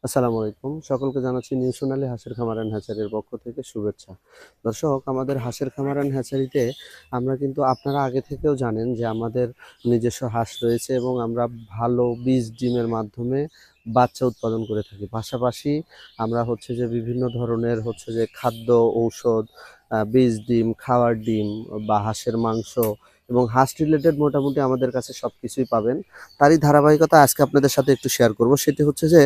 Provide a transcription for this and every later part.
আসসালামু আলাইকুম। সকলকে জানাচ্ছি নিউ সোনালী হাঁসের খামার অ্যান্ড হ্যাচারির পক্ষ থেকে শুভেচ্ছা। দর্শক, আমাদের হাঁসের খামার অ্যান্ড হ্যাচারিতে আমরা কিন্তু আপনারা আগে থেকেও জানেন যে আমাদের নিজস্ব হাঁস রয়েছে এবং আমরা ভালো বীজ ডিমের মাধ্যমে বাচ্চা উৎপাদন করে থাকি। পাশাপাশি আমরা হচ্ছে যে বিভিন্ন ধরনের হচ্ছে যে খাদ্য, ঔষধ, বীজ ডিম, খাওয়ার ডিম বা হাঁসের মাংস এবং হাঁস রিলেটেড মোটামুটি আমাদের কাছে সবকিছুই পাবেন। তারই ধারাবাহিকতা আজকে আপনাদের সাথে একটু শেয়ার করব। সেটি হচ্ছে যে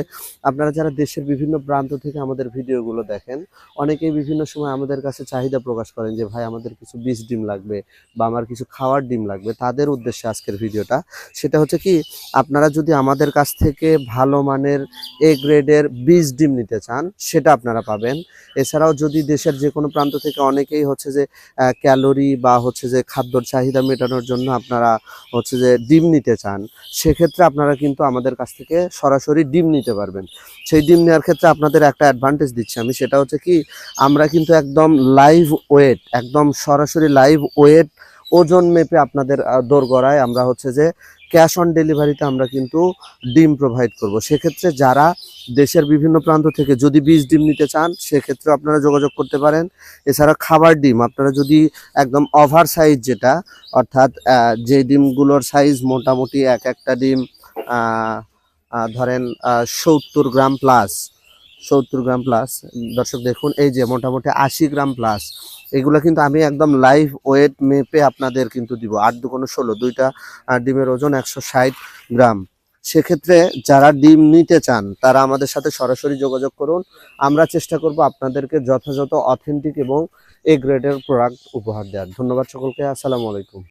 আপনারা যারা দেশের বিভিন্ন প্রান্ত থেকে আমাদের ভিডিওগুলো দেখেন, অনেকেই বিভিন্ন সময় আমাদের কাছে চাহিদা প্রকাশ করেন যে ভাই আমাদের কিছু বীজ ডিম লাগবে বা আমার কিছু খাওয়ার ডিম লাগবে। তাদের উদ্দেশ্যে আজকের ভিডিওটা। সেটা হচ্ছে কি, আপনারা যদি আমাদের কাছ থেকে ভালো মানের এ গ্রেডের বীজ ডিম নিতে চান সেটা আপনারা পাবেন। এছাড়াও যদি দেশের যে কোনো প্রান্ত থেকে অনেকেই হচ্ছে যে ক্যালোরি বা হচ্ছে যে খাদ্যর চাহিদা মেটানোর জন্য আপনারা হচ্ছে যে ডিম নিতে চান, সেক্ষেত্রে আপনারা কিন্তু আমাদের কাছ থেকে সরাসরি ডিম নিতে পারবেন। সেই ডিম নেওয়ার ক্ষেত্রে আপনাদের একটা অ্যাডভান্টেজ দিচ্ছি আমি, সেটা হচ্ছে কি, আমরা কিন্তু একদম লাইভ ওয়েট, একদম সরাসরি লাইভ ওয়েট ওজন মেপে আপনাদের দোরগোড়ায় আমরা হচ্ছে যে ক্যাশ অন ডেলিভারিতে আমরা কিন্তু ডিম প্রোভাইড করব। সেক্ষেত্রে যারা দেশের বিভিন্ন প্রান্ত থেকে যদি বীজ ডিম নিতে চান সেক্ষেত্রে আপনারা যোগাযোগ করতে পারেন। এছাড়া খাবার ডিম আপনারা যদি একদম ওভার সাইজ, যেটা অর্থাৎ যে ডিমগুলোর সাইজ মোটামুটি এক একটা ডিম ধরেন 70 গ্রাম প্লাস, 70 গ্রাম প্লাস। দর্শক দেখুন, এই যে মোটামুটি 80 গ্রাম প্লাস, এগুলো কিন্তু আমি একদম লাইভ ওয়েট মেপে আপনাদের কিন্তু দিব। 8 2 16, দুইটা ডিমের ওজন 160 গ্রাম। সেক্ষেত্রে যারা ডিম নিতে চান তারা আমাদের সাথে সরাসরি যোগাযোগ করুন। আমরা চেষ্টা করব আপনাদেরকে যথাযথ অথেন্টিক এবং এ গ্রেডের প্রোডাক্ট উপহার দেওয়ার। ধন্যবাদ সকলকে। আসসালামু আলাইকুম।